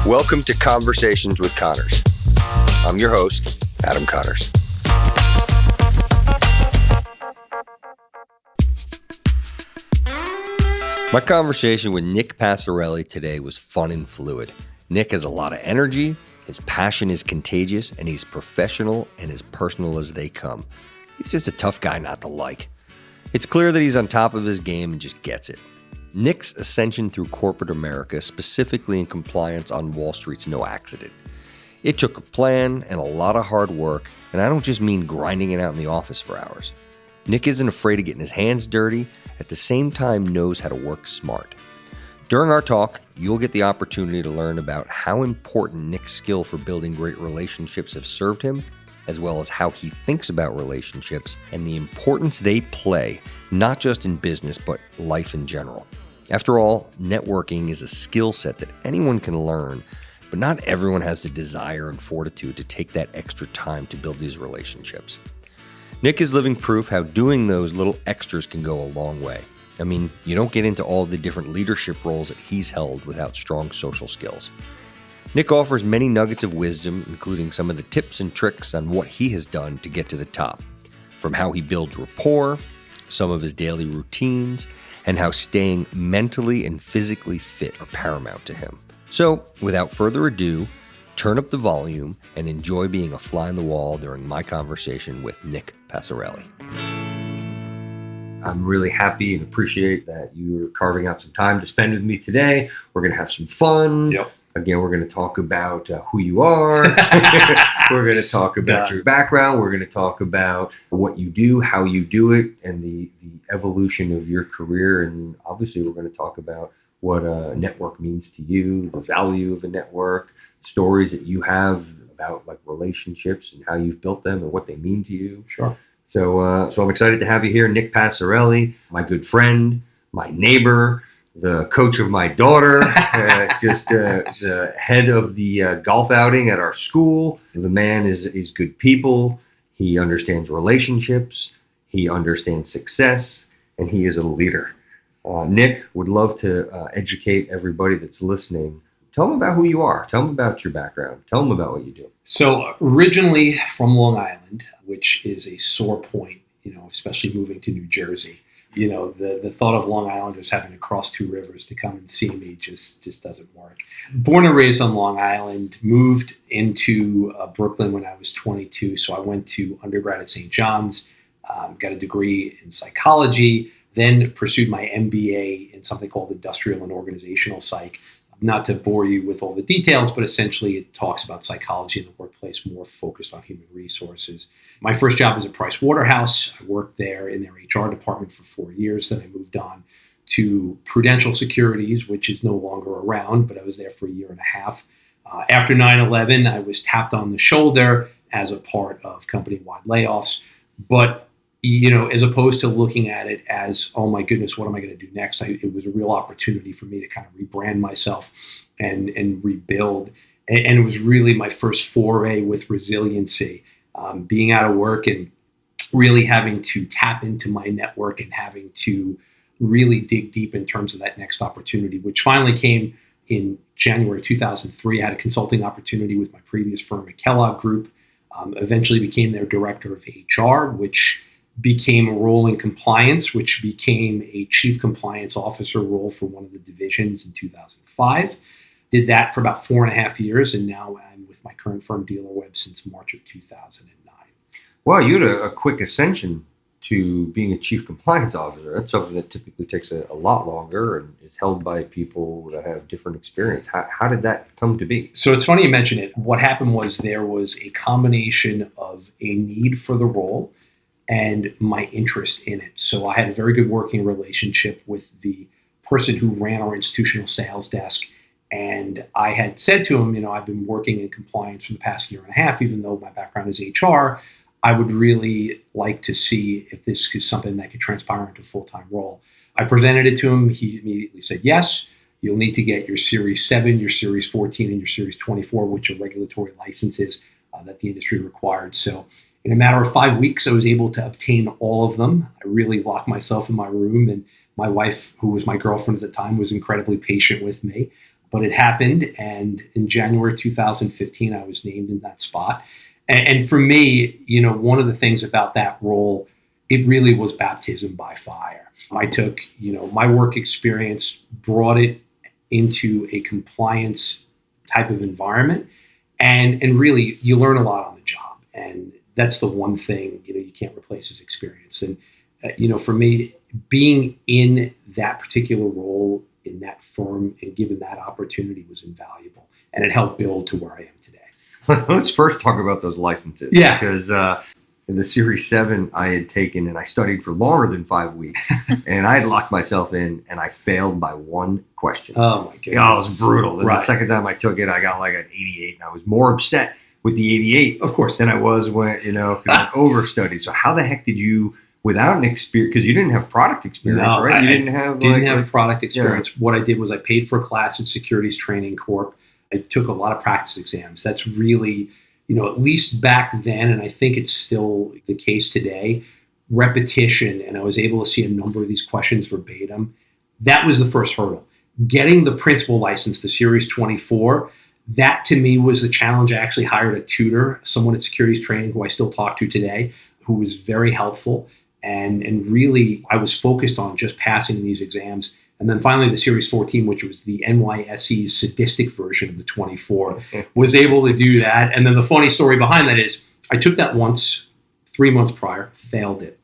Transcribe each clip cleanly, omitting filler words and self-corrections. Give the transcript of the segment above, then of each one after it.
Welcome to Conversations with Connors. I'm your host, Adam Connors. My conversation with Nick Passarelli today was fun and fluid. Nick has a lot of energy, his passion is contagious, and he's professional and as personal as they come. He's just a tough guy not to like. It's clear that he's on top of his game and just gets it. Nick's ascension through corporate America, specifically in compliance on Wall Street's no accident. It took a plan and a lot of hard work, and I don't just mean grinding it out in the office for hours. Nick isn't afraid of getting his hands dirty, at the same time knows how to work smart. During our talk, you'll get the opportunity to learn about how important Nick's skill for building great relationships have served him, as well as how he thinks about relationships and the importance they play, not just in business, but life in general. After all, networking is a skill set that anyone can learn, but not everyone has the desire and fortitude to take that extra time to build these relationships. Nick is living proof how doing those little extras can go a long way. I mean, you don't get into all of the different leadership roles that he's held without strong social skills. Nick offers many nuggets of wisdom, including some of the tips and tricks on what he has done to get to the top, from how he builds rapport, some of his daily routines, and how staying mentally and physically fit are paramount to him. So, without further ado, turn up the volume and enjoy being a fly on the wall during my conversation with Nick Passarelli. I'm really happy and appreciate that you're carving out some time to spend with me today. We're going to have some fun. Yep. Again, we're going to talk about who you are. We're going to talk about your background. We're going to talk about what you do, how you do it, and the evolution of your career. And obviously, we're going to talk about what a network means to you, the value of a network, stories that you have about like relationships and how you've built them and what they mean to you. Sure. So I'm excited to have you here, Nick Passarelli, my good friend, my neighbor, the coach of my daughter, the head of the golf outing at our school. The man is good people. He understands relationships. He understands success, and he is a leader. Nick would love to educate everybody that's listening. Tell them about who you are. Tell them about your background. Tell them about what you do. So originally from Long Island, which is a sore point, especially moving to New Jersey. The thought of Long Islanders having to cross two rivers to come and see me just doesn't work. Born and raised on Long Island, moved into Brooklyn when I was 22. So I went to undergrad at St. John's, got a degree in psychology, then pursued my MBA in something called industrial and organizational psych. Not to bore you with all the details, but essentially it talks about psychology in the workplace, more focused on human resources. My first job was at Price Waterhouse. I worked there in their HR department for 4 years. Then I moved on to Prudential Securities, which is no longer around, but I was there for a year and a half. After 9/11, I was tapped on the shoulder as a part of company-wide layoffs. But as opposed to looking at it as, oh my goodness, what am I going to do next? It was a real opportunity for me to kind of rebrand myself and rebuild. And it was really my first foray with resiliency, being out of work and really having to tap into my network and having to really dig deep in terms of that next opportunity, which finally came in January 2003. I had a consulting opportunity with my previous firm at Kellogg Group, eventually became their director of HR, which became a role in compliance, which became a chief compliance officer role for one of the divisions in 2005. Did that for about 4.5 years, and now I'm with my current firm, DealerWeb, since March of 2009. Wow, you had a quick ascension to being a chief compliance officer. That's something that typically takes a lot longer and is held by people that have different experience. How did that come to be? So it's funny you mention it. What happened was there was a combination of a need for the role and my interest in it. So I had a very good working relationship with the person who ran our institutional sales desk. And I had said to him, I've been working in compliance for the past year and a half, even though my background is HR. I would really like to see if this is something that could transpire into a full-time role. I presented it to him. He immediately said, yes, you'll need to get your Series 7, your Series 14, and your Series 24, which are regulatory licenses that the industry required. So in a matter of 5 weeks, I was able to obtain all of them. I really locked myself in my room, and my wife, who was my girlfriend at the time, was incredibly patient with me. but it happened. And in January 2015, I was named in that spot. And for me, one of the things about that role, it really was baptism by fire. I took, my work experience, brought it into a compliance type of environment. And really, you learn a lot on the job. And that's the one thing, you can't replace is experience. And, for me, being in that particular role in that firm and given that opportunity was invaluable. And it helped build to where I am today. Let's first talk about those licenses. Yeah. Because in the Series 7 I had taken, and I studied for longer than 5 weeks, and I had locked myself in, and I failed by one question. Oh, my goodness. It was brutal. And Right. the second time I took it, I got like an 88, and I was more upset with the 88, Of course. than I was when, because I overstudied. So how the heck did you, without an experience, because you didn't have product experience, No, right? You I didn't have product experience. Yeah. What I did was I paid for a class at Securities Training Corp. I took a lot of practice exams. That's really, at least back then, and I think it's still the case today, repetition, and I was able to see a number of these questions verbatim. That was the first hurdle. Getting the principal license, the Series 24, that to me was the challenge. I actually hired a tutor, someone at Securities Training who I still talk to today, who was very helpful. And really, I was focused on just passing these exams. And then finally, the Series 14, which was the NYSE's sadistic version of the 24, was able to do that. And then the funny story behind that is I took that once, 3 months prior, failed it.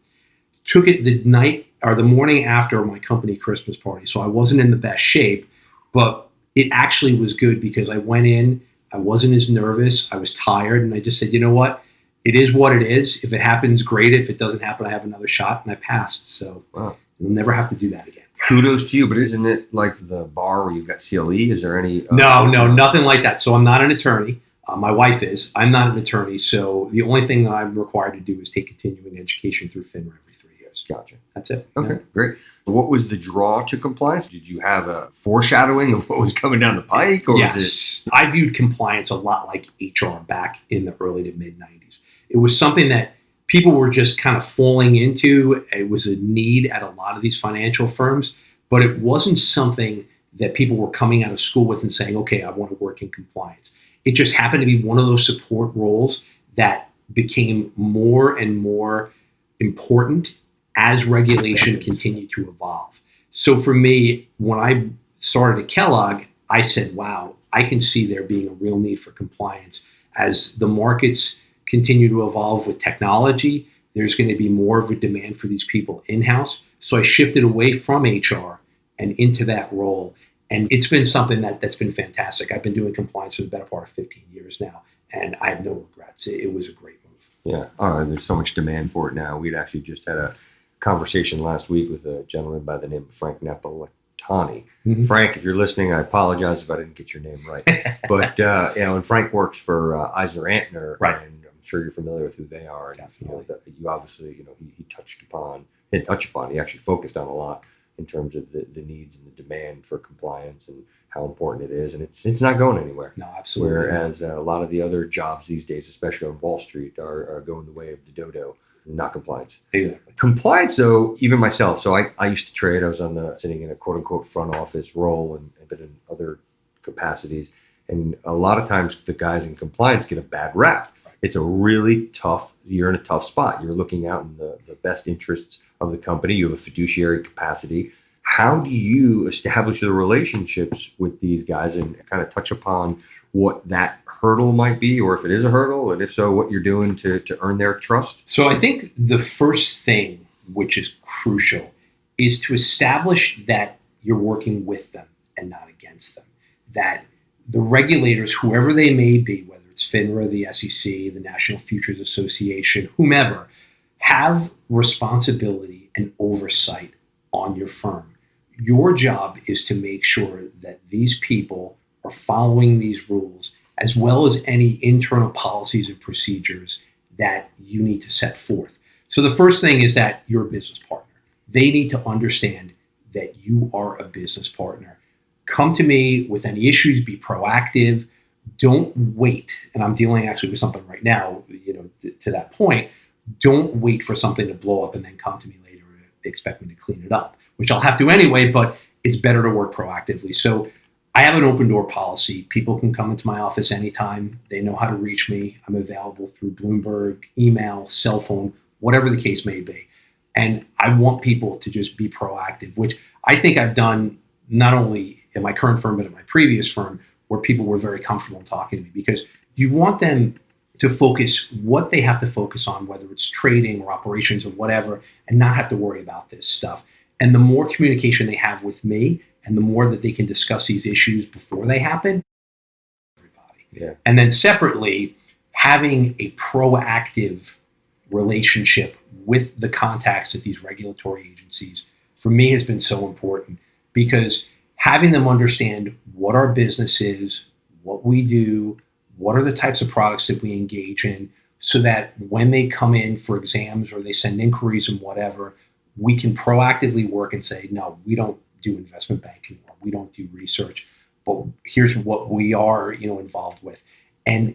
Took it the night or the morning after my company Christmas party. So I wasn't in the best shape, but it actually was good because I went in, I wasn't as nervous, I was tired, and I just said, you know what? It is what it is. If it happens, great. If it doesn't happen, I have another shot, and I passed. So Wow. You'll never have to do that again. Kudos to you, but isn't it like the bar where you've got CLE? Is there any? No, nothing like that. So I'm not an attorney. My wife is. I'm not an attorney. So the only thing that I'm required to do is take continuing education through FINRA every 3 years. Gotcha. That's it. Okay, great. What was the draw to compliance? Did you have a foreshadowing of what was coming down the pike? Or Yes. was it... I viewed compliance a lot like HR back in the early to mid 90s. It was something that people were just kind of falling into. It was a need at a lot of these financial firms, but it wasn't something that people were coming out of school with and saying, okay, I want to work in compliance. It just happened to be one of those support roles that became more and more important as regulation continued to evolve. So for me, when I started at Kellogg, I said, wow, I can see there being a real need for compliance. As the markets continue to evolve with technology, there's going to be more of a demand for these people in-house. So I shifted away from HR and into that role. And it's been something that's been fantastic. I've been doing compliance for the better part of 15 years now, and I have no regrets. It was a great move. Yeah. There's so much demand for it now. We'd actually just had a conversation last week with a gentleman by the name of Frank Napolitani. Mm-hmm. Frank, if you're listening, I apologize if I didn't get your name right. But, and Frank works for Eisner Antner, right. And I'm sure you're familiar with who they are. And, you obviously, he didn't touch upon, he actually focused on a lot in terms of the needs and the demand for compliance and how important it is. And it's not going anywhere. No, absolutely. Whereas a lot of the other jobs these days, especially on Wall Street, are going the way of the dodo, not compliance. Exactly. Compliance, though, even myself. So I used to trade. I was sitting in a quote unquote front office role and been in other capacities. And a lot of times the guys in compliance get a bad rap. It's a really tough, you're in a tough spot. You're looking out in the best interests of the company. You have a fiduciary capacity. How do you establish the relationships with these guys and kind of touch upon what that hurdle might be, or if it is a hurdle, and if so, what you're doing to earn their trust? So I think the first thing, which is crucial, is to establish that you're working with them and not against them. That the regulators, whoever they may be, whether it's FINRA, the SEC, the National Futures Association, whomever, have responsibility and oversight on your firm. Your job is to make sure that these people are following these rules, as well as any internal policies and procedures that you need to set forth. So the first thing is that you're a business partner. They need to understand that you are a business partner. Come to me with any issues, be proactive. Don't wait. And I'm dealing actually with something right now, to that point. Don't wait for something to blow up and then come to me later and expect me to clean it up, which I'll have to anyway, but it's better to work proactively. So I have an open door policy. People can come into my office anytime. They know how to reach me. I'm available through Bloomberg, email, cell phone, whatever the case may be. And I want people to just be proactive, which I think I've done not only in my current firm, but at my previous firm, where people were very comfortable in talking to me, because you want them to focus what they have to focus on, whether it's trading or operations or whatever, and not have to worry about this stuff. And the more communication they have with me, and the more that they can discuss these issues before they happen, everybody. Yeah. And then separately, having a proactive relationship with the contacts at these regulatory agencies, for me, has been so important, because having them understand what our business is, what we do, what are the types of products that we engage in, so that when they come in for exams or they send inquiries and whatever, we can proactively work and say, no, we don't do investment banking, or we don't do research, but here's what we are, involved with. And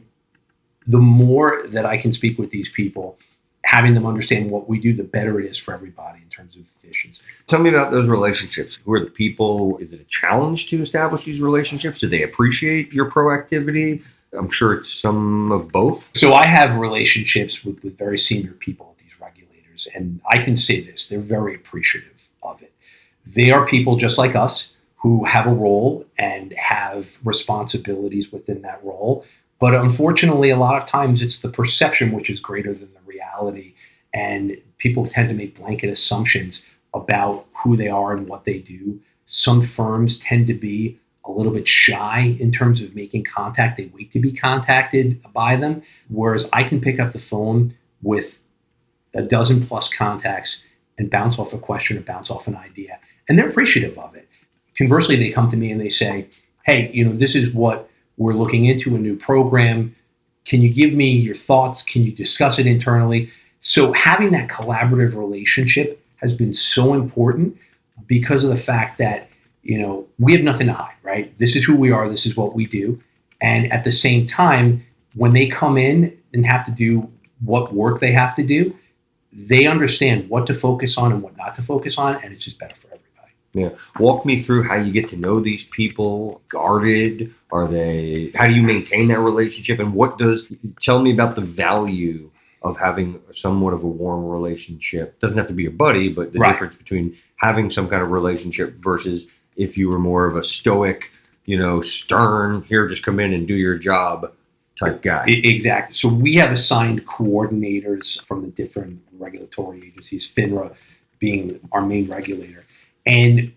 the more that I can speak with these people, having them understand what we do, the better it is for everybody in terms of efficiency. Tell me about those relationships. Who are the people? Is it a challenge to establish these relationships? Do they appreciate your proactivity? I'm sure it's some of both. So I have relationships with very senior people at these regulators, and I can say this, they're very appreciative of it. They are people just like us who have a role and have responsibilities within that role. But unfortunately, a lot of times it's the perception which is greater than the reality. And people tend to make blanket assumptions about who they are and what they do. Some firms tend to be a little bit shy in terms of making contact. They wait to be contacted by them. Whereas I can pick up the phone with a dozen plus contacts and bounce off a question or bounce off an idea. And they're appreciative of it. Conversely, they come to me and they say, hey, this is what we're looking into, a new program. Can you give me your thoughts? Can you discuss it internally? So having that collaborative relationship has been so important, because of the fact that, we have nothing to hide, right? This is who we are. This is what we do. And at the same time, when they come in and have to do what work they have to do, they understand what to focus on and what not to focus on. And it's just better for everybody. Yeah. Walk me through how you get to know these people. Guarded? How do you maintain that relationship? And tell me about the value of having somewhat of a warm relationship. Doesn't have to be your buddy, but the difference between having some kind of relationship versus if you were more of a stoic, stern, here, just come in and do your job type guy. Exactly. So we have assigned coordinators from the different regulatory agencies, FINRA being our main regulator. And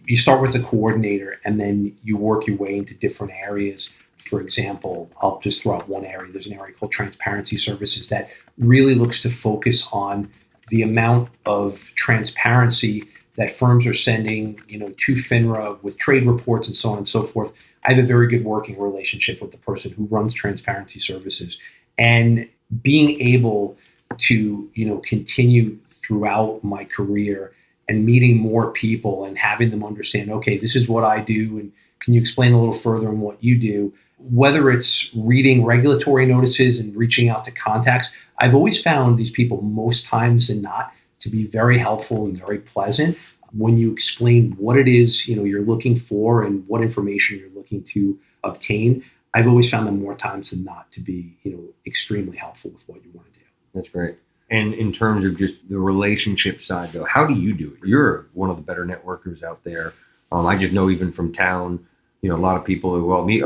you start with a coordinator, and then you work your way into different areas. For example, I'll just throw out one area. There's an area called transparency services that really looks to focus on the amount of transparency that firms are sending, to FINRA with trade reports and so on and so forth. I have a very good working relationship with the person who runs transparency services, and being able to, continue throughout my career and meeting more people and having them understand, okay, this is what I do, and can you explain a little further on what you do? Whether it's reading regulatory notices and reaching out to contacts, I've always found these people, most times than not, to be very helpful and very pleasant when you explain what it is, you're looking for and what information you're looking to obtain. I've always found them more times than not to be, extremely helpful with what you want to do. That's great. And in terms of just the relationship side, though, how do you do it? You're one of the better networkers out there. I just know even from town, a lot of people who meet,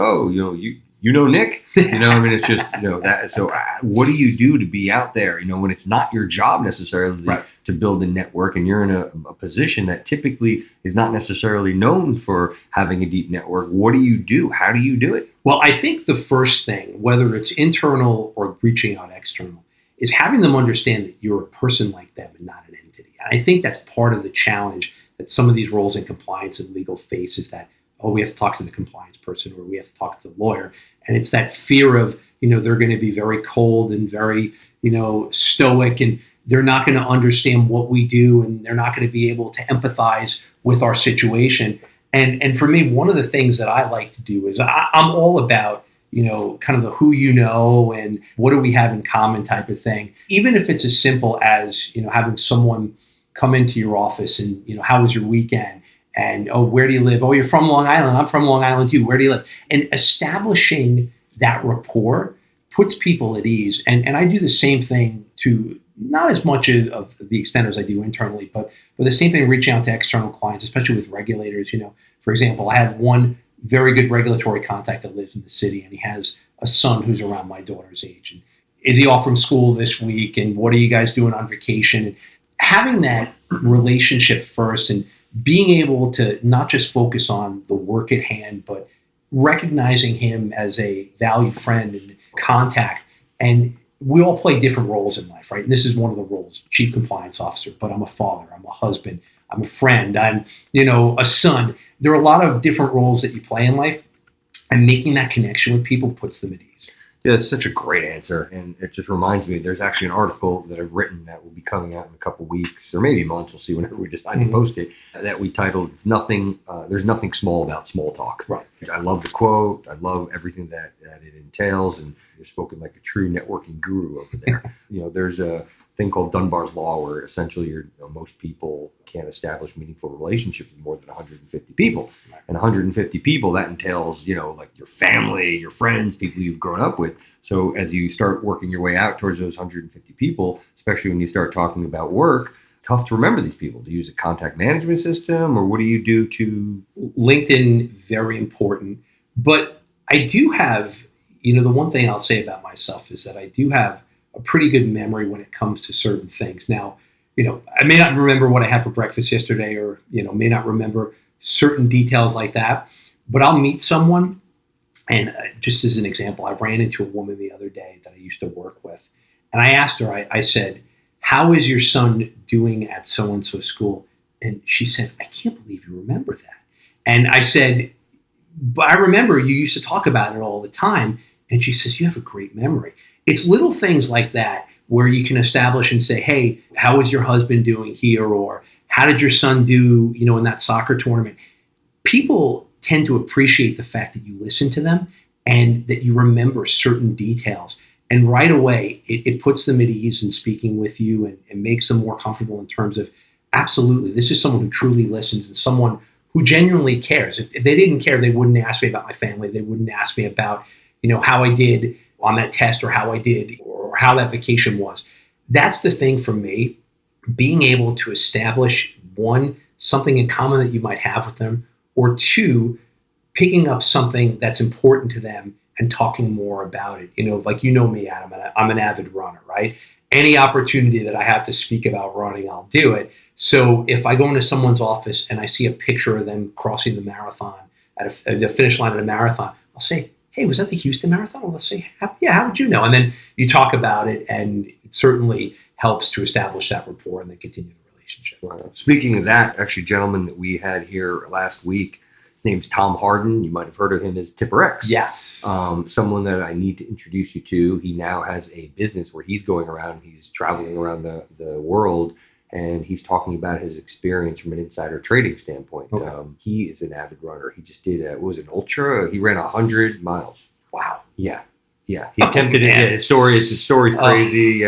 you know Nick, it's just, that. So what do you do to be out there, when it's not your job necessarily to build a network, and you're in a position that typically is not necessarily known for having a deep network? What do you do? How do you do it? Well, I think the first thing, whether it's internal or reaching out external, is having them understand that you're a person like them and not an entity. And I think that's part of the challenge that some of these roles in compliance and legal face, is that, we have to talk to the compliance person, or we have to talk to the lawyer. And it's that fear of, they're going to be very cold and very, stoic, and they're not going to understand what we do, and they're not going to be able to empathize with our situation. And for me, one of the things that I like to do is I'm all about, kind of the who and what do we have in common type of thing. Even if it's as simple as, having someone come into your office and, how was your weekend? And, oh, where do you live? Oh, you're from Long Island. I'm from Long Island too. Where do you live? And establishing that rapport puts people at ease. And I do the same thing to not as much of the extent as I do internally, but the same thing reaching out to external clients, especially with regulators. For example, I have one very good regulatory contact that lives in the city, and he has a son who's around my daughter's age. And is he off from school this week? And what are you guys doing on vacation? And having that relationship first and being able to not just focus on the work at hand, but recognizing him as a valued friend and contact. And we all play different roles in life, right? And this is one of the roles, chief compliance officer, but I'm a father, I'm a husband, I'm a friend, I'm, a son. There are a lot of different roles that you play in life, and making that connection with people puts them at ease. Yeah, that's such a great answer. And it just reminds me, there's actually an article that I've written that will be coming out in a couple of weeks or maybe months. We'll see whenever we decide to post it, that we titled, There's Nothing Small About Small Talk. Right. I love the quote. I love everything that it entails. And you're spoken like a true networking guru over there. There's a thing called Dunbar's Law where essentially most people can't establish meaningful relationships with more than 150 people. Right. And 150 people, that entails, like your family, your friends, people you've grown up with. So as you start working your way out towards those 150 people, especially when you start talking about work, tough to remember these people. To use a contact management system, or what do you do to... LinkedIn, very important. But I do have, the one thing I'll say about myself is that I do have a pretty good memory when it comes to certain things. Now, I may not remember what I had for breakfast yesterday, or, may not remember certain details like that, but I'll meet someone. And just as an example, I ran into a woman the other day that I used to work with. And I asked her, I said, how is your son doing at so-and-so school? And she said, I can't believe you remember that. And I said, but I remember you used to talk about it all the time. And she says, you have a great memory. It's little things like that where you can establish and say, hey, how is your husband doing here? Or how did your son do, in that soccer tournament? People tend to appreciate the fact that you listen to them and that you remember certain details. And right away, it puts them at ease in speaking with you and makes them more comfortable in terms of, absolutely, this is someone who truly listens and someone who genuinely cares. If they didn't care, they wouldn't ask me about my family. They wouldn't ask me about, how I did on that test, or how I did, or how that vacation was. That's the thing for me, being able to establish, one, something in common that you might have with them, or two, picking up something that's important to them and talking more about it. Like me, Adam, I'm an avid runner, right? Any opportunity that I have to speak about running, I'll do it. So if I go into someone's office and I see a picture of them crossing the marathon at the finish line of a marathon, I'll say, hey, was that the Houston Marathon? Well, let's say, how would you know? And then you talk about it, and it certainly helps to establish that rapport and then continue the relationship. Wow. Speaking of that, actually, a gentleman that we had here last week, his name's Tom Harden. You might have heard of him as Tipper X. Yes. Someone that I need to introduce you to. He now has a business where he's going around, he's traveling around the world, and he's talking about his experience from an insider trading standpoint. Okay. He is an avid runner. He just did an ultra? He ran 100 miles. Wow. Yeah. He attempted it. Yeah, his story's crazy.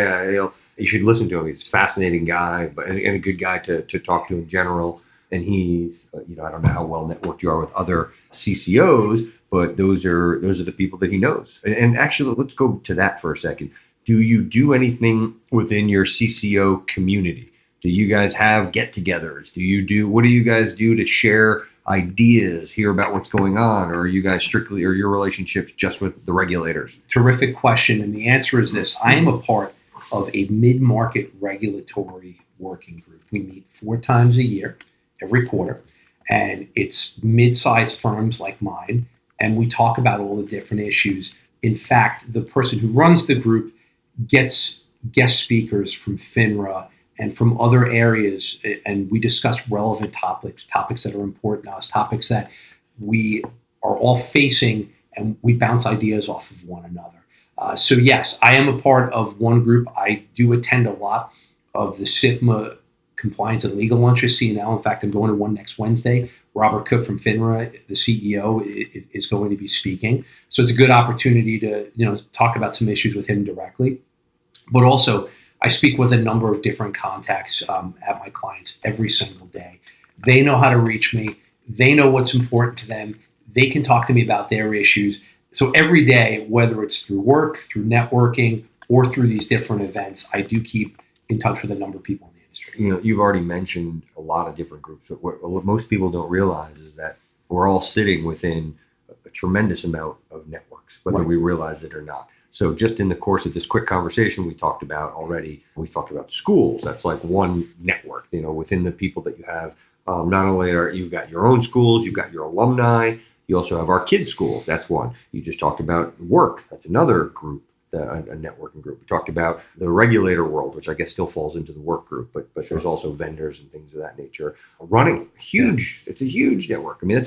You should listen to him. He's a fascinating guy, and a good guy to talk to in general. And he's, I don't know how well networked you are with other CCOs, but those are the people that he knows. And actually, let's go to that for a second. Do you do anything within your CCO community? Do you guys have get-togethers? What do you guys do to share ideas, hear about what's going on? Or are you guys strictly, or your relationships just with the regulators? Terrific question. And the answer is this. I am a part of a mid-market regulatory working group. We meet 4 times a year, every quarter. And it's mid-sized firms like mine. And we talk about all the different issues. In fact, the person who runs the group gets guest speakers from FINRA and from other areas, and we discuss relevant topics that are important to us, topics that we are all facing, and we bounce ideas off of one another. So yes, I am a part of one group. I do attend a lot of the SIFMA compliance and legal lunches, CNL. In fact, I'm going to one next Wednesday. Robert Cook from FINRA, the CEO, is going to be speaking. So it's a good opportunity to talk about some issues with him directly. But also, I speak with a number of different contacts at my clients every single day. They know how to reach me. They know what's important to them. They can talk to me about their issues. So every day, whether it's through work, through networking, or through these different events, I do keep in touch with a number of people in the industry. You know, you've already mentioned a lot of different groups. What most people don't realize is that we're all sitting within a tremendous amount of networks, whether we realize it or not. So just in the course of this quick conversation, we talked about schools. That's like one network, you know, within the people that you have. Not only are you've got your own schools, you've got your alumni, you also have our kids' schools. That's one. You just talked about work. That's another group, a networking group. We talked about the regulator world, which I guess still falls into the work group, but there's also vendors and things of that nature. Running, huge. It's a huge network. I mean,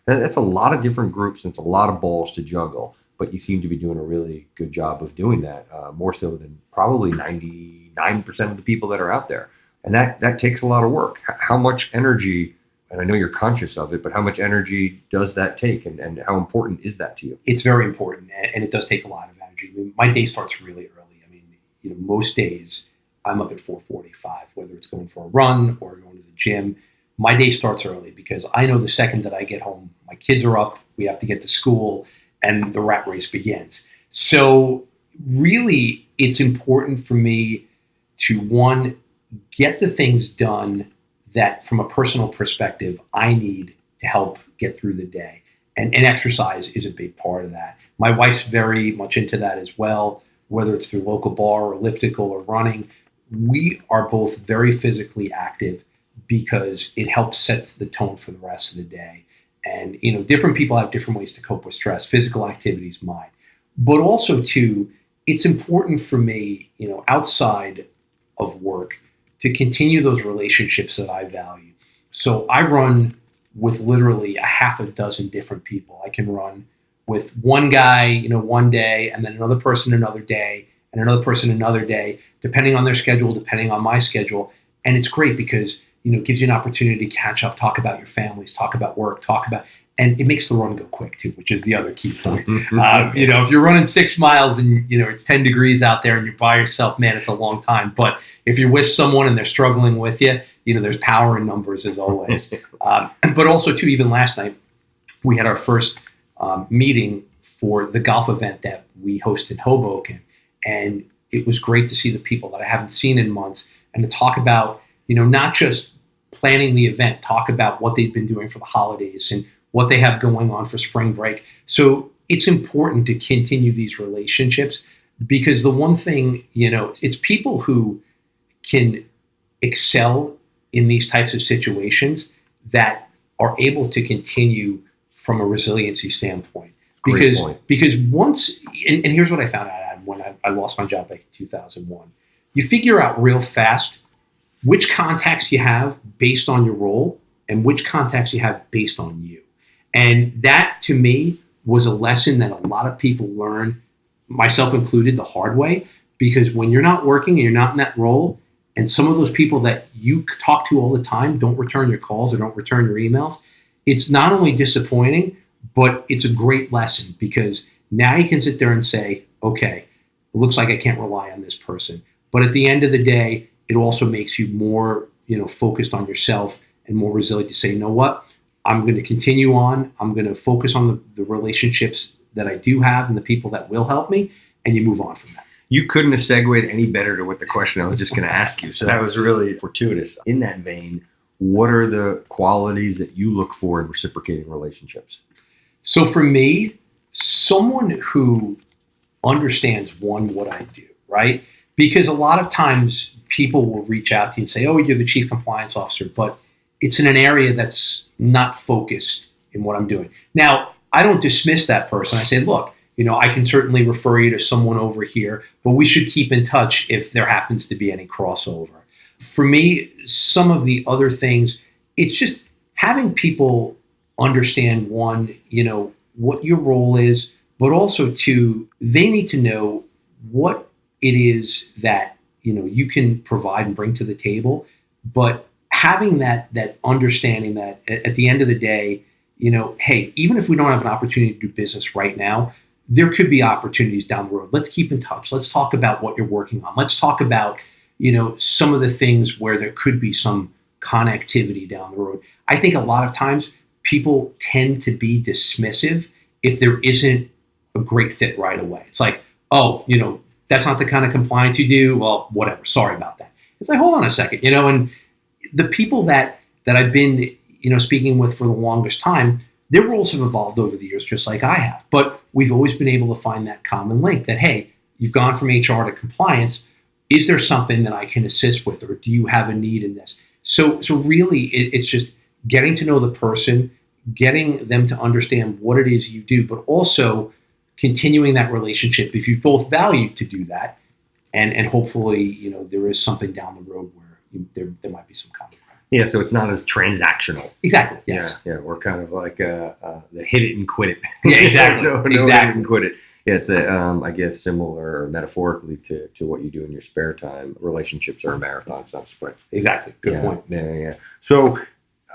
that's a lot of different groups and it's a lot of balls to juggle. But you seem to be doing a really good job of doing that, more so than probably 99% of the people that are out there. And that takes a lot of work. How much energy, and I know you're conscious of it, but how much energy does that take and how important is that to you? It's very important, and it does take a lot of energy. I mean, my day starts really early. I mean, you know, most days I'm up at 4:45, whether it's going for a run or going to the gym. My day starts early because I know the second that I get home, my kids are up, we have to get to school, and the rat race begins. So really, it's important for me to, one, get the things done that from a personal perspective, I need to help get through the day. And exercise is a big part of that. My wife's very much into that as well, whether it's through local bar or elliptical or running. We are both very physically active because it helps set the tone for the rest of the day. And, you know, different people have different ways to cope with stress. Physical activity is mine. But also, too, it's important for me, you know, outside of work, to continue those relationships that I value. So I run with literally a half a dozen different people. I can run with one guy, you know, one day, and then another person another day, and another person another day, depending on their schedule, depending on my schedule. And it's great because, you know, it gives you an opportunity to catch up, talk about your families, talk about work, and it makes the run go quick too, which is the other key point. You know, if you're running 6 miles and, you know, it's 10 degrees out there and you're by yourself, man, it's a long time. But if you're with someone and they're struggling with you, you know, there's power in numbers as always. But also too, even last night, we had our first meeting for the golf event that we host in Hoboken. And it was great to see the people that I haven't seen in months and to talk about, you know, not just planning the event, talk about what they've been doing for the holidays and what they have going on for spring break. So it's important to continue these relationships because the one thing, you know, it's people who can excel in these types of situations that are able to continue from a resiliency standpoint. Because once, and here's what I found out Adam, when I lost my job back in 2001, you figure out real fast which contacts you have based on your role and which contacts you have based on you. And that, to me, was a lesson that a lot of people learn, myself included, the hard way, because when you're not working and you're not in that role, and some of those people that you talk to all the time don't return your calls or don't return your emails, it's not only disappointing, but it's a great lesson because now you can sit there and say, okay, it looks like I can't rely on this person. But at the end of the day, it also makes you more, you know, focused on yourself and more resilient to say, you know what? I'm going to continue on. I'm going to focus on the relationships that I do have and the people that will help me, and you move on from that. You couldn't have segued any better to what the question I was just going to ask you. So that was really fortuitous. In that vein, what are the qualities that you look for in reciprocating relationships? So for me, someone who understands, one, what I do, right? Because a lot of times people will reach out to you and say, oh, you're the chief compliance officer, but it's in an area that's not focused in what I'm doing. Now, I don't dismiss that person. I say, look, you know, I can certainly refer you to someone over here, but we should keep in touch if there happens to be any crossover. For me, some of the other things, it's just having people understand, one, you know, what your role is, but also two, they need to know what it is that, you know, you can provide and bring to the table. But having that understanding that at the end of the day, you know, hey, even if we don't have an opportunity to do business right now, there could be opportunities down the road. Let's keep in touch. Let's talk about what you're working on. Let's talk about, you know, some of the things where there could be some connectivity down the road. I think a lot of times people tend to be dismissive if there isn't a great fit right away. It's like, oh, that's not the kind of compliance you do. Well, whatever. Sorry about that. It's like, hold on a second, and the people that I've been, speaking with for the longest time, their roles have evolved over the years, just like I have. But we've always been able to find that common link that, hey, you've gone from HR to compliance. Is there something that I can assist with, or do you have a need in this? So really, it's just getting to know the person, getting them to understand what it is you do, but also continuing that relationship if you both value to do that, and hopefully, there is something down the road where there might be some common ground. Yeah, so it's not as transactional. Exactly. Yes. Yeah. We're kind of like the hit it and quit it. Yeah, exactly. no exactly. Hit it and quit it. Yeah, it's I guess similar metaphorically to what you do in your spare time. Relationships are a marathon, it's not a sprint. Exactly. Good point. Yeah. So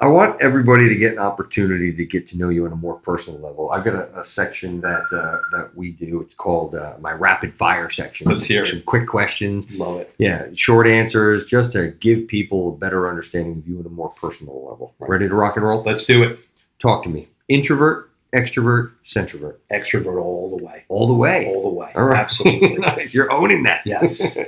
I want everybody to get an opportunity to get to know you on a more personal level. I've got a section that we do. It's called my rapid fire section. Let's hear it. Some quick questions. Love it. Yeah, short answers, just to give people a better understanding of you at a more personal level. Right. Ready to rock and roll? Let's do it. Talk to me. Introvert, extrovert, centrovert. Extrovert all the way. All the way. All the way. All right. Absolutely. Nice. You're owning that. Yes.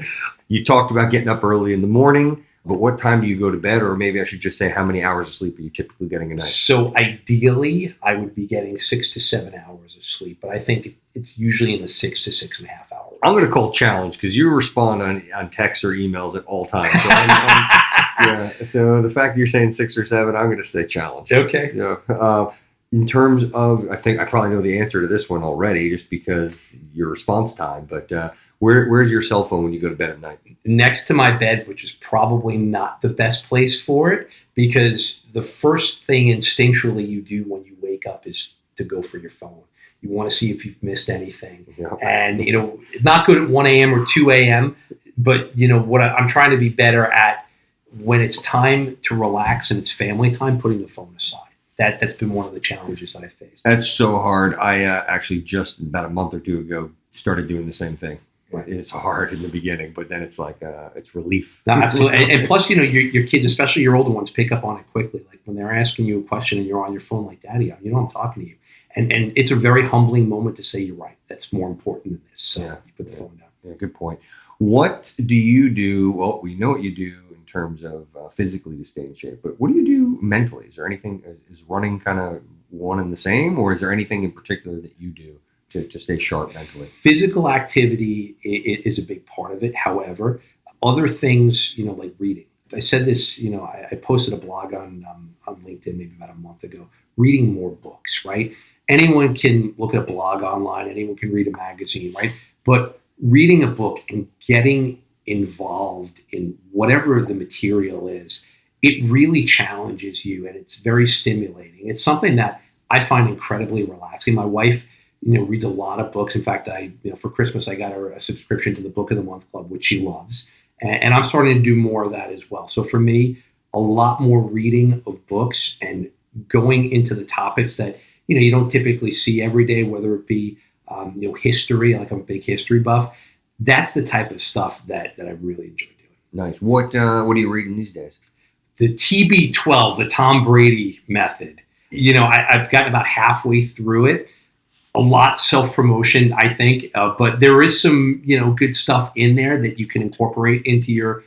You talked about getting up early in the morning. But what time do you go to bed? Or maybe I should just say, how many hours of sleep are you typically getting a night? So ideally, I would be getting 6 to 7 hours of sleep. But I think it's usually in the 6 to 6.5 hour range. I'm going to call challenge because you respond on texts or emails at all times. So yeah. So the fact that you're saying 6 or 7, I'm going to say challenge. Okay. Yeah. In terms of, I think I probably know the answer to this one already just because your response time. But where's your cell phone when you go to bed at night? Next to my bed, which is probably not the best place for it, because the first thing instinctually you do when you wake up is to go for your phone. You want to see if you've missed anything. Yeah. And, not good at 1 a.m. or 2 a.m., but, what I'm trying to be better at when it's time to relax and it's family time, putting the phone aside. That's been one of the challenges that I faced. That's so hard. I actually just about a month or two ago started doing the same thing. Right. It's hard in the beginning, but then it's like it's relief. No, absolutely. And plus, your kids, especially your older ones, pick up on it quickly. Like when they're asking you a question and you're on your phone, like, Daddy, I'm talking to you. And it's a very humbling moment to say, you're right. That's more important than this. So you put the phone down. Yeah, good point. What do you do? Well, we know what you do in terms of physically to stay in shape, but what do you do mentally? Is there anything, is running kind of one and the same, or is there anything in particular that you do to stay sharp mentally? Physical activity is a big part of it. However, other things, like reading. I said this, I posted a blog on LinkedIn maybe about a month ago, reading more books, right? Anyone can look at a blog online, anyone can read a magazine, right? But reading a book and getting involved in whatever the material is, it really challenges you and it's very stimulating. It's something that I find incredibly relaxing. My wife, reads a lot of books. In fact, for Christmas, I got her a subscription to the Book of the Month Club, which she loves. And I'm starting to do more of that as well. So for me, a lot more reading of books and going into the topics that, you don't typically see every day, whether it be, history, like I'm a big history buff. That's the type of stuff that I really enjoy doing. Nice. What are you reading these days? The TB12, the Tom Brady method. I've gotten about halfway through it. A lot self-promotion, I think, but there is some, good stuff in there that you can incorporate into your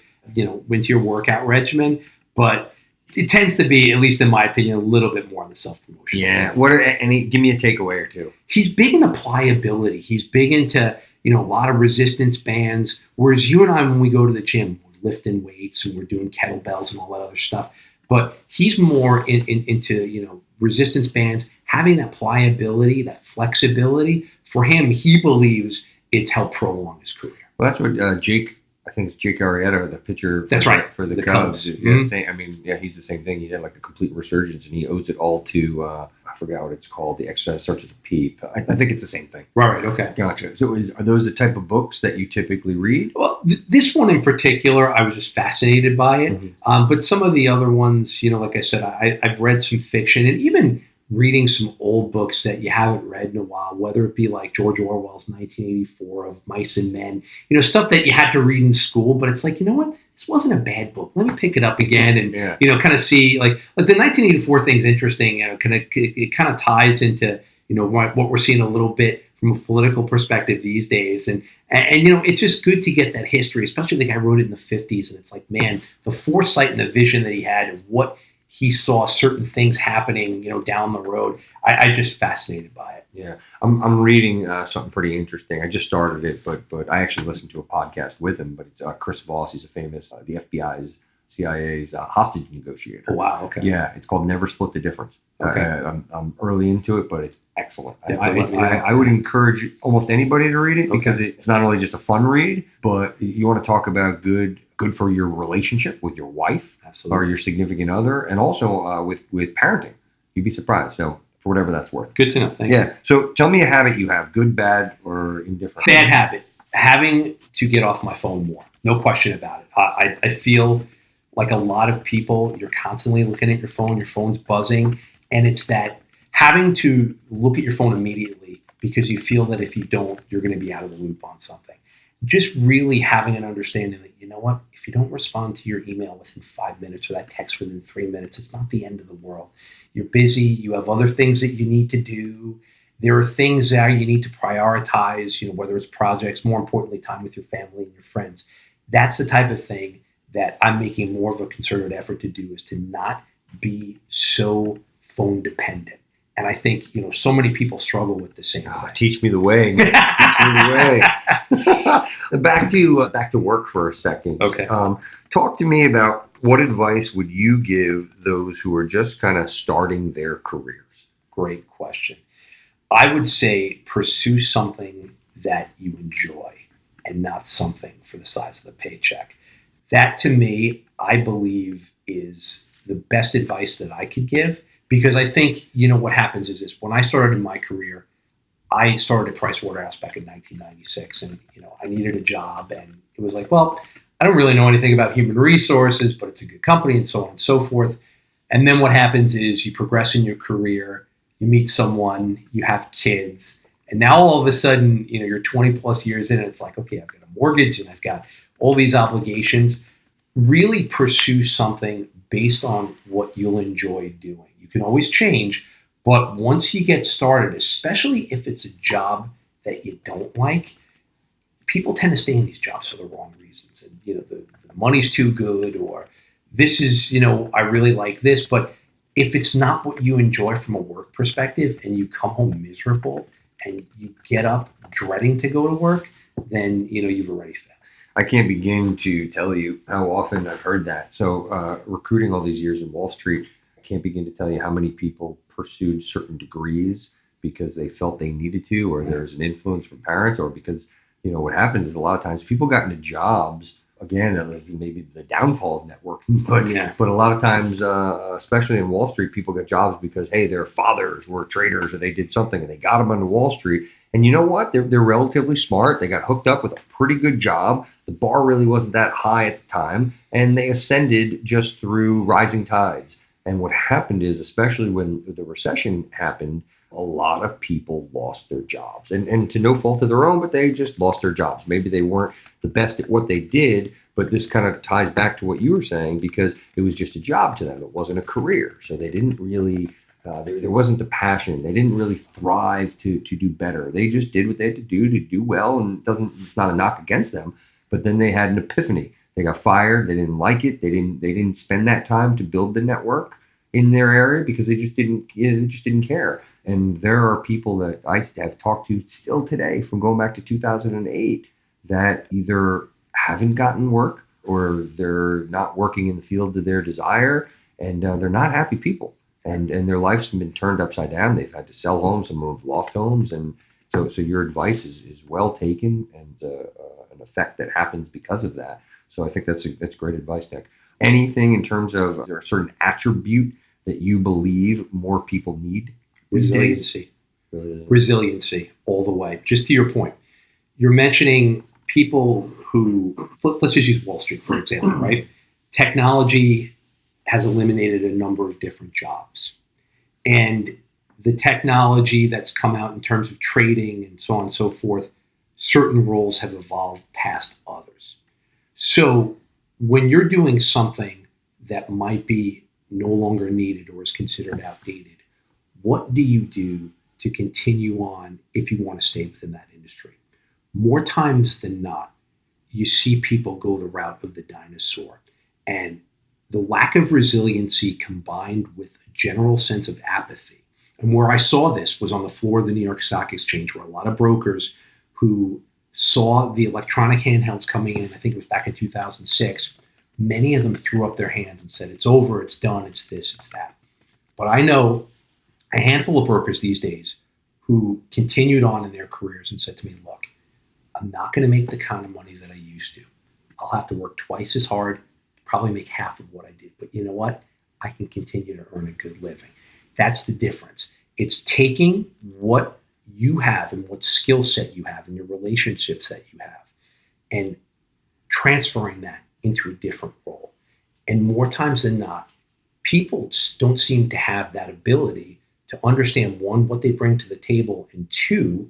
workout regimen. But it tends to be, at least in my opinion, a little bit more on the self-promotion. Yeah. Give me a takeaway or two. He's big into pliability. He's big into, a lot of resistance bands. Whereas you and I, when we go to the gym, we're lifting weights and we're doing kettlebells and all that other stuff. But he's more into, resistance bands, having that pliability, that flexibility. For him, he believes it's helped prolong his career. Well, that's what Jake, I think it's Jake Arrieta, the pitcher. That's right. For the Cubs. Yeah, he's the same thing. He had like a complete resurgence, and he owes it all to, I forgot what it's called. The exercise starts with a P. I think it's the same thing. Right. Okay. Gotcha. So are those the type of books that you typically read? Well, this one in particular, I was just fascinated by it. Mm-hmm. But some of the other ones, like I said, I've read some fiction and even reading some old books that you haven't read in a while, whether it be like George Orwell's 1984 of Mice and Men, stuff that you had to read in school, but it's like, you know what? This wasn't a bad book. Let me pick it up again and, kind of see like the 1984 thing's interesting. It kind of ties into, what we're seeing a little bit from a political perspective these days. And it's just good to get that history, especially the guy wrote it in the 50s. And it's like, man, the foresight and the vision that he had of what he saw certain things happening, down the road. I just fascinated by it. Yeah, I'm reading something pretty interesting. I just started it, but I actually listened to a podcast with him. But it's Chris Voss. He's a famous the FBI's, CIA's hostage negotiator. Oh, wow. Okay. Yeah, it's called Never Split the Difference. Okay. I'm early into it, but it's excellent. Yeah, I would encourage almost anybody to read it because it's not only just a fun read, but you want to talk about good for your relationship with your wife. Absolutely. Or your significant other, and also with parenting. You'd be surprised. So for whatever that's worth. Good to know. Thank you. Yeah. So tell me a habit you have, good, bad, or indifferent. Bad habit. Having to get off my phone more. No question about it. I feel like a lot of people, you're constantly looking at your phone's buzzing, and it's that having to look at your phone immediately because you feel that if you don't, you're going to be out of the loop on something. Just really having an understanding that, you know what, if you don't respond to your email within 5 minutes or that text within 3 minutes, it's not the end of the world. You're busy. You have other things that you need to do. There are things that you need to prioritize, whether it's projects, more importantly, time with your family and your friends. That's the type of thing that I'm making more of a concerted effort to do, is to not be so phone dependent. And I think, so many people struggle with the same thing. Teach me the way. Teach me the way. Back to work for a second. Okay. Talk to me about what advice would you give those who are just kind of starting their careers? Great question. I would say pursue something that you enjoy and not something for the size of the paycheck. That, to me, I believe is the best advice that I could give. Because I think, what happens is this. When I started in my career, I started at Pricewaterhouse back in 1996. And, I needed a job. And it was like, well, I don't really know anything about human resources, but it's a good company and so on and so forth. And then what happens is you progress in your career, you meet someone, you have kids. And now all of a sudden, you're 20 plus years in and it's like, okay, I've got a mortgage and I've got all these obligations. Really pursue something based on what you'll enjoy doing. You can always change, but once you get started, especially if it's a job that you don't like, people tend to stay in these jobs for the wrong reasons. And, the money's too good, or this is, I really like this. But if it's not what you enjoy from a work perspective and you come home miserable and you get up dreading to go to work, then, you've already failed. I can't begin to tell you how often I've heard that. So recruiting all these years in Wall Street, I can't begin to tell you how many people pursued certain degrees because they felt they needed to, or there's an influence from parents, or because, what happened is a lot of times people got into jobs, again, maybe the downfall of networking, but a lot of times, especially in Wall Street, people got jobs because, hey, their fathers were traders or they did something and they got them onto Wall Street. And you know what? They're relatively smart. They got hooked up with a pretty good job. The bar really wasn't that high at the time, and they ascended just through rising tides. And what happened is, especially when the recession happened, a lot of people lost their jobs. And to no fault of their own, but they just lost their jobs. Maybe they weren't the best at what they did, but this kind of ties back to what you were saying, because it was just a job to them. It wasn't a career. So they didn't really... there wasn't the passion. They didn't really thrive to do better. They just did what they had to do well, and it's not a knock against them. But then they had an epiphany. They got fired. They didn't like it. They didn't spend that time to build the network in their area because they just didn't care. And there are people that I have talked to still today, from going back to 2008, that either haven't gotten work or they're not working in the field of their desire, and they're not happy people. And their life's been turned upside down. They've had to sell homes. Some have lost homes. And so your advice is well taken, and an effect that happens because of that. So I think that's great advice, Nick. Anything in terms of, is there a certain attribute that you believe more people need? Resiliency. Resiliency all the way. Just to your point, you're mentioning people who, let's just use Wall Street, for example, right? Technology has eliminated a number of different jobs. And the technology that's come out in terms of trading and so on and so forth, certain roles have evolved past others. So when you're doing something that might be no longer needed or is considered outdated, what do you do to continue on if you want to stay within that industry? More times than not, you see people go the route of the dinosaur. And the lack of resiliency combined with a general sense of apathy. And where I saw this was on the floor of the New York Stock Exchange, where a lot of brokers who saw the electronic handhelds coming in, I think it was back in 2006, many of them threw up their hands and said, it's over, it's done, it's this, it's that. But I know a handful of brokers these days who continued on in their careers and said to me, look, I'm not going to make the kind of money that I used to. I'll have to work twice as hard, probably make half of what I did. But you know what? I can continue to earn a good living. That's the difference. It's taking what you have and what skill set you have and your relationships that you have and transferring that into a different role. And more times than not, people don't seem to have that ability to understand, one, what they bring to the table, and two,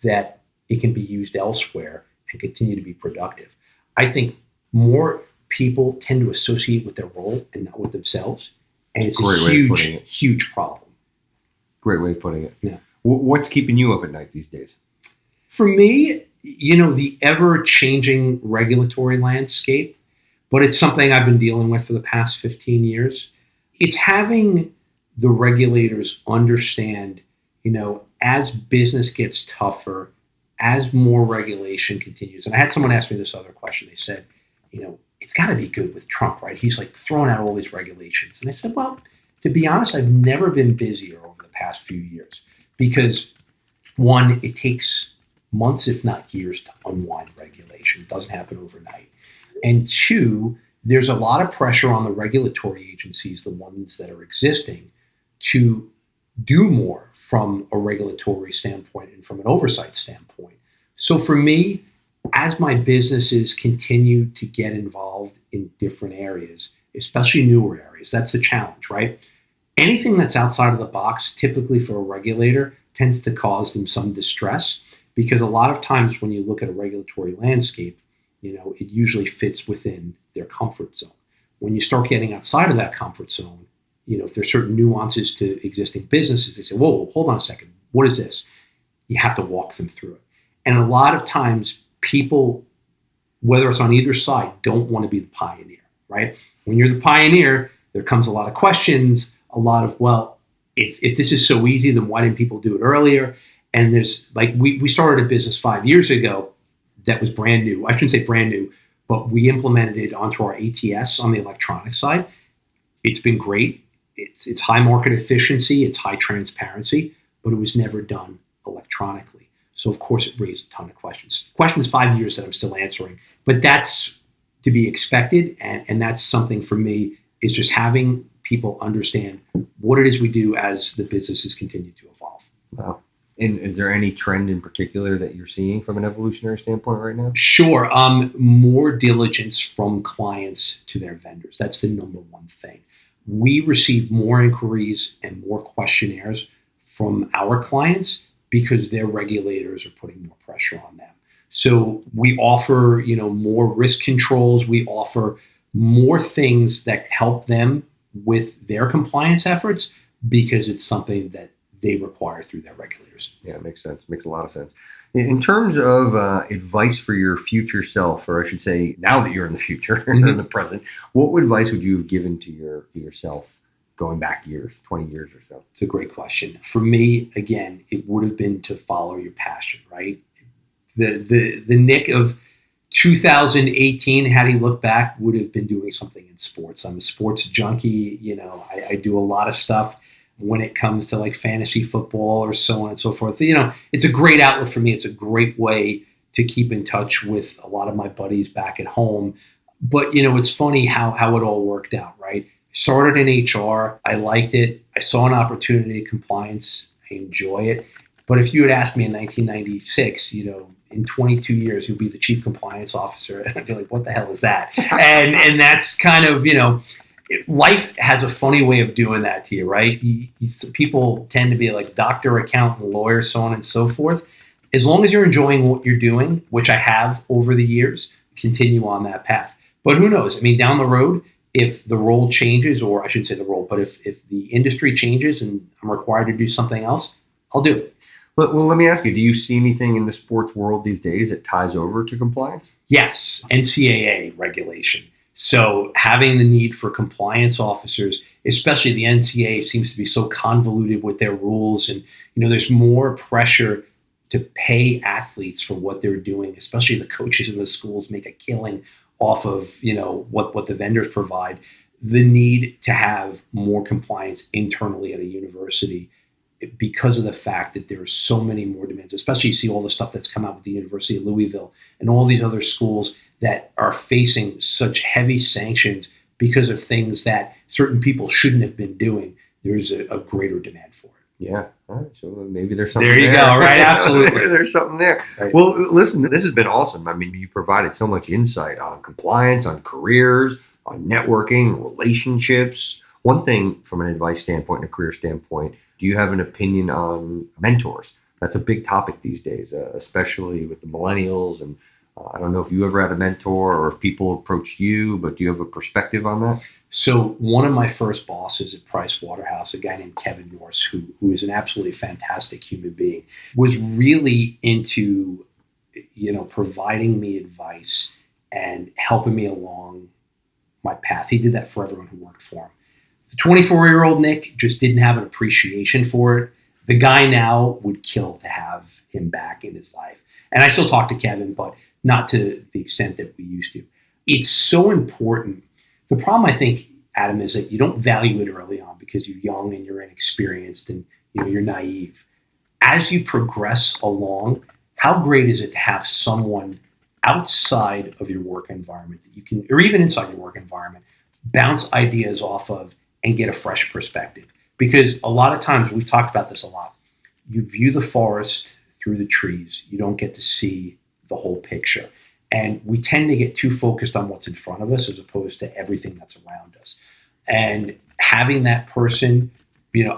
that it can be used elsewhere and continue to be productive. I think more people tend to associate with their role and not with themselves. And it's a huge problem. Great way of putting it. Yeah. What's keeping you up at night these days? For me, the ever-changing regulatory landscape, but it's something I've been dealing with for the past 15 years. It's having the regulators understand, as business gets tougher, as more regulation continues. And I had someone ask me this other question. They said, it's got to be good with Trump, right? He's like throwing out all these regulations. And I said, well, to be honest, I've never been busier over the past few years because, one, it takes months, if not years, to unwind regulation. It doesn't happen overnight. And two, there's a lot of pressure on the regulatory agencies, the ones that are existing, to do more from a regulatory standpoint and from an oversight standpoint. So for me, as my businesses continue to get involved in different areas, especially newer areas, that's the challenge, right? Anything that's outside of the box, typically for a regulator, tends to cause them some distress because a lot of times when you look at a regulatory landscape, it usually fits within their comfort zone. When you start getting outside of that comfort zone, if there's certain nuances to existing businesses, they say, whoa, hold on a second. What is this? You have to walk them through it. And a lot of times people, whether it's on either side, don't want to be the pioneer, right? When you're the pioneer, there comes a lot of questions, a lot of, well, if this is so easy, then why didn't people do it earlier? And there's we started a business 5 years ago that was brand new. I shouldn't say brand new, but we implemented it onto our ATS on the electronic side. It's been great. It's high market efficiency, it's high transparency, but it was never done electronically. So of course it raised a ton of questions. Questions 5 years that I'm still answering, but that's to be expected. And that's something for me is just having people understand what it is we do as the businesses continue to evolve. Wow. And is there any trend in particular that you're seeing from an evolutionary standpoint right now? Sure. More diligence from clients to their vendors. That's the number one thing. We receive more inquiries and more questionnaires from our clients because their regulators are putting more pressure on them. So we offer, more risk controls. We offer more things that help them with their compliance efforts because it's something that they require through their regulators. Yeah, it makes sense. Makes a lot of sense. In terms of advice for your future self, or I should say, now that you're in the future, mm-hmm. in the present, what advice would you have given to yourself going back years, 20 years or so? It's a great question. For me, again, it would have been to follow your passion, right? The Nick of 2018, had he looked back, would have been doing something in sports. I'm a sports junkie. I do a lot of stuff when it comes to like fantasy football or so on and so forth. It's a great outlet for me. It's a great way to keep in touch with a lot of my buddies back at home. But, it's funny how it all worked out, right? Started in HR. I liked it. I saw an opportunity in compliance. I enjoy it. But if you had asked me in 1996, in 22 years, you'll be the chief compliance officer. And I'd be like, what the hell is that? And that's kind of, Life has a funny way of doing that to you, right? People tend to be like doctor, accountant, lawyer, so on and so forth. As long as you're enjoying what you're doing, which I have over the years, continue on that path. But who knows? I mean, down the road, if the role changes, or I shouldn't say the role, but if the industry changes and I'm required to do something else, I'll do it. Well, let me ask you, do you see anything in the sports world these days that ties over to compliance? Yes, NCAA regulation. So having the need for compliance officers, especially the NCAA seems to be so convoluted with their rules, and there's more pressure to pay athletes for what they're doing, especially the coaches in the schools make a killing off of what the vendors provide. The need to have more compliance internally at a university, because of the fact that there are so many more demands, especially you see all the stuff that's come out with the University of Louisville and all these other schools that are facing such heavy sanctions because of things that certain people shouldn't have been doing. There's a greater demand for it. Yeah. All right. So maybe there's something there. You go. Right. Absolutely. There's something there. Right. Well, listen, this has been awesome. I mean, you provided so much insight on compliance, on careers, on networking, relationships. One thing from an advice standpoint and a career standpoint, do you have an opinion on mentors? That's a big topic these days, especially with the millennials. And I don't know if you ever had a mentor or if people approached you, but do you have a perspective on that? So one of my first bosses at Price Waterhouse, a guy named Kevin Norse, who is an absolutely fantastic human being, was really into, providing me advice and helping me along my path. He did that for everyone who worked for him. The 24-year-old Nick just didn't have an appreciation for it. The guy now would kill to have him back in his life. And I still talk to Kevin, but not to the extent that we used to. It's so important. The problem, I think, Adam, is that you don't value it early on because you're young and you're inexperienced and you're naive. As you progress along, how great is it to have someone outside of your work environment that you can, or even inside your work environment, bounce ideas off of and get a fresh perspective? Because a lot of times, we've talked about this a lot, you view the forest through the trees. You don't get to see the whole picture. And we tend to get too focused on what's in front of us as opposed to everything that's around us. And having that person,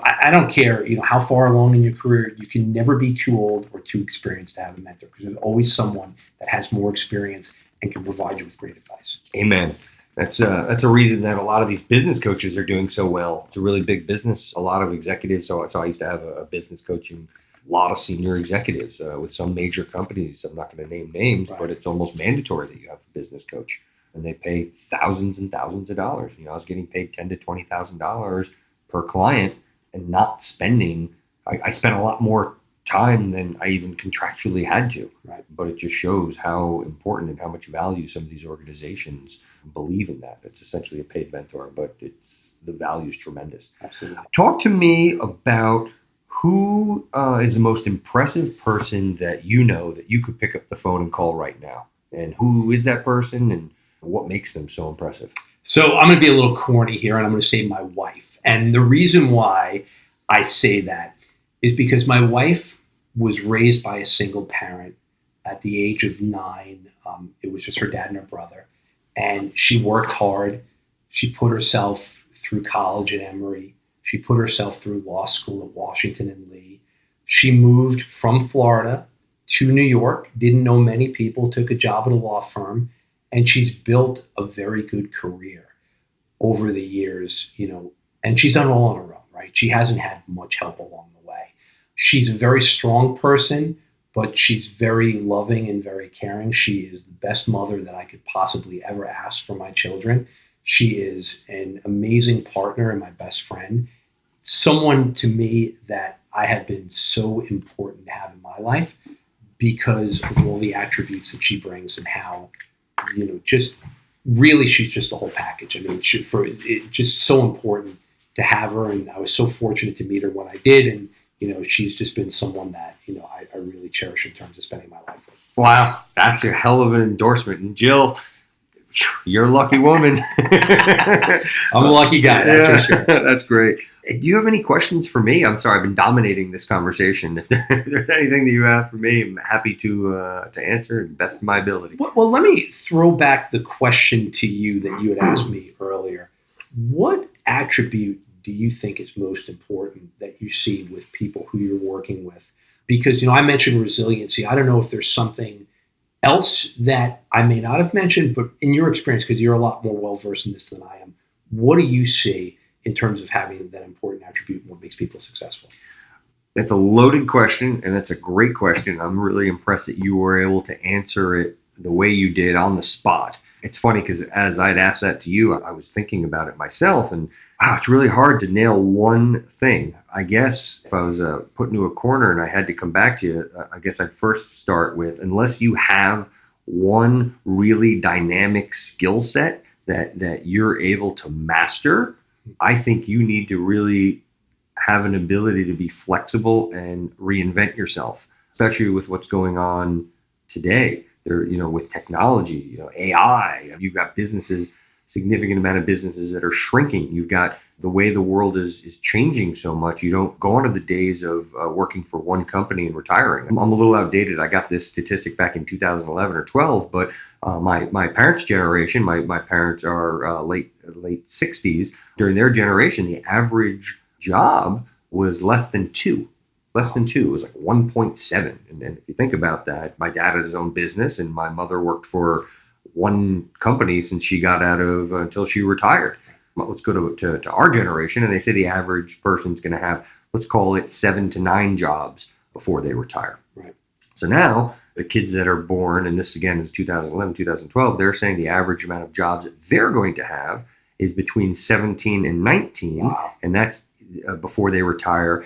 I don't care, how far along in your career, you can never be too old or too experienced to have a mentor, because there's always someone that has more experience and can provide you with great advice. Amen. That's a reason that a lot of these business coaches are doing so well. It's a really big business, a lot of executives. So I used to have a business coaching, a lot of senior executives with some major companies. I'm not going to name names, right, but it's almost mandatory that you have a business coach, and they pay thousands and thousands of dollars. I was getting paid $10,000 to $20,000 per client, and not spending. I spent a lot more time than I even contractually had to. Right. But it just shows how important and how much value some of these organizations believe in that. It's essentially a paid mentor, but the value is tremendous. Absolutely. Talk to me about who is the most impressive person that that you could pick up the phone and call right now, and who is that person and what makes them so impressive? So I'm going to be a little corny here, and I'm going to say my wife. And the reason why I say that is because my wife was raised by a single parent at the age of 9. It was just her dad and her brother. And she worked hard. She put herself through college at Emory. She put herself through law school at Washington and Lee. She moved from Florida to New York, didn't know many people, took a job at a law firm, and she's built a very good career over the years, and she's done it all on her own, right? She hasn't had much help along the way. She's a very strong person, but she's very loving and very caring. She is the best mother that I could possibly ever ask for my children. She is an amazing partner and my best friend. Someone to me that I have been so important to have in my life because of all the attributes that she brings and how, just really she's just the whole package. I mean, just so important to have her. And I was so fortunate to meet her when I did. And, she's just been someone that, I really cherish in terms of spending my life with. Wow. That's a hell of an endorsement. And Jill, you're a lucky woman. I'm a lucky guy. That's for sure. That's great. Do you have any questions for me? I'm sorry, I've been dominating this conversation. If there's anything that you have for me, I'm happy to answer to the best of my ability. Well, let me throw back the question to you that you had asked me earlier. What attribute do you think is most important that you see with people who you're working with? Because, I mentioned resiliency. I don't know if there's something else that I may not have mentioned, but in your experience, because you're a lot more well versed in this than I am, what do you see in terms of having that important attribute and what makes people successful? That's a loaded question, and that's a great question. I'm really impressed that you were able to answer it the way you did on the spot. It's funny because as I'd asked that to you, I was thinking about it myself, and wow, it's really hard to nail one thing. I guess if I was put into a corner and I had to come back to you, I guess I'd first start with, unless you have one really dynamic skill set that you're able to master, I think you need to really have an ability to be flexible and reinvent yourself, especially with what's going on today. There, with technology, AI, you've got businesses, significant amount of businesses that are shrinking. You've got the way the world is changing so much. You don't go on to the days of working for one company and retiring. I'm a little outdated. I got this statistic back in 2011 or 12, but my parents' generation, my parents are late 60s. During their generation, the average job was less than two. It was like 1.7. And if you think about that, my dad had his own business and my mother worked for one company since she got out of until she retired. Well, let's go to our generation, and they say the average person's going to have, let's call it 7 to 9 jobs before they retire. Right. So now the kids that are born, and this again is 2011, 2012, they're saying the average amount of jobs that they're going to have is between 17 and 19. Wow. And that's before they retire,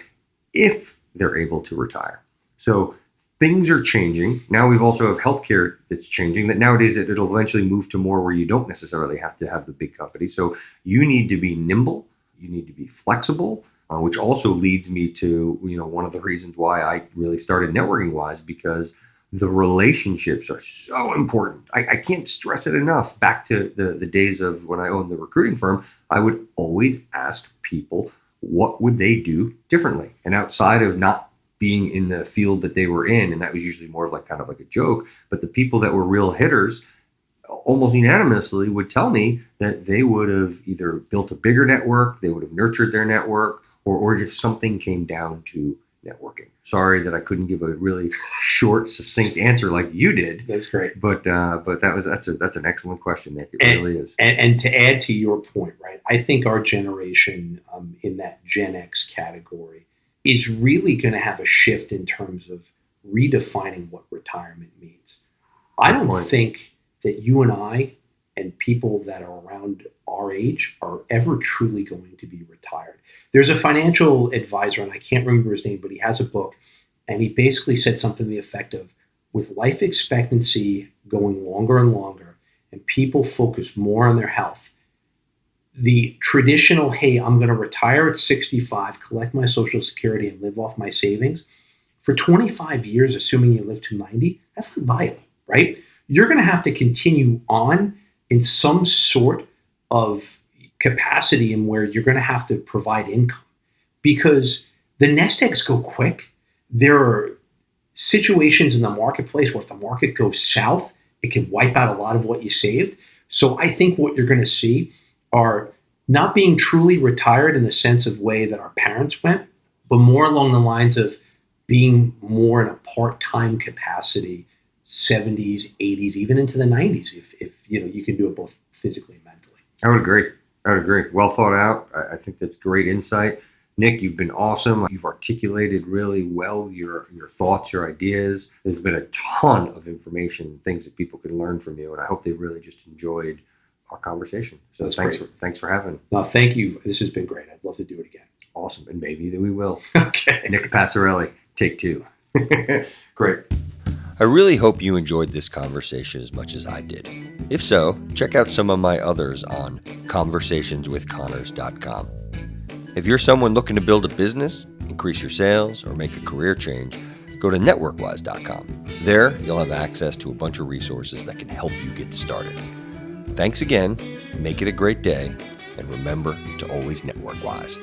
if they're able to retire. So things are changing. Now we've also have healthcare that's changing, that nowadays it'll eventually move to more where you don't necessarily have to have the big company. So you need to be nimble. You need to be flexible, which also leads me to, one of the reasons why I really started Networking Wise, because the relationships are so important. I can't stress it enough. Back to the days of when I owned the recruiting firm, I would always ask people, what would they do differently? And outside of not being in the field that they were in, and that was usually more of like kind of like a joke, but the people that were real hitters almost unanimously would tell me that they would have either built a bigger network, they would have nurtured their network, or just something came down to networking. Sorry that I couldn't give a really short, succinct answer like you did. That's great. But that's an excellent question, Nick. It really is. And to add to your point, right? I think our generation in that Gen X category is really going to have a shift in terms of redefining what retirement means. I don't think that you and I and people that are around our age are ever truly going to be retired. There's a financial advisor, and I can't remember his name, but he has a book, and he basically said something to the effect of, with life expectancy going longer and longer, and people focus more on their health, the traditional, hey, I'm going to retire at 65, collect my Social Security, and live off my savings, for 25 years, assuming you live to 90, that's not viable, right? You're going to have to continue on in some sort of capacity in where you're going to have to provide income, because the nest eggs go quick. There are situations in the marketplace where if the market goes south, it can wipe out a lot of what you saved. So I think what you're going to see are not being truly retired in the sense of way that our parents went, but more along the lines of being more in a part-time capacity, 70s, 80s, even into the 90s, if you can do it both physically and mentally. I would agree. Well thought out. I think that's great insight. Nick, you've been awesome. You've articulated really well your thoughts, your ideas. There's been a ton of information, things that people can learn from you, and I hope they've really just enjoyed our conversation. So thanks for having me. No, thank you. This has been great. I'd love to do it again. Awesome, and maybe we will. Okay. Nick Passarelli, take 2. Great. I really hope you enjoyed this conversation as much as I did. If so, check out some of my others on conversationswithconnors.com. If you're someone looking to build a business, increase your sales, or make a career change, go to networkwise.com. There, you'll have access to a bunch of resources that can help you get started. Thanks again, make it a great day, and remember to always network wise.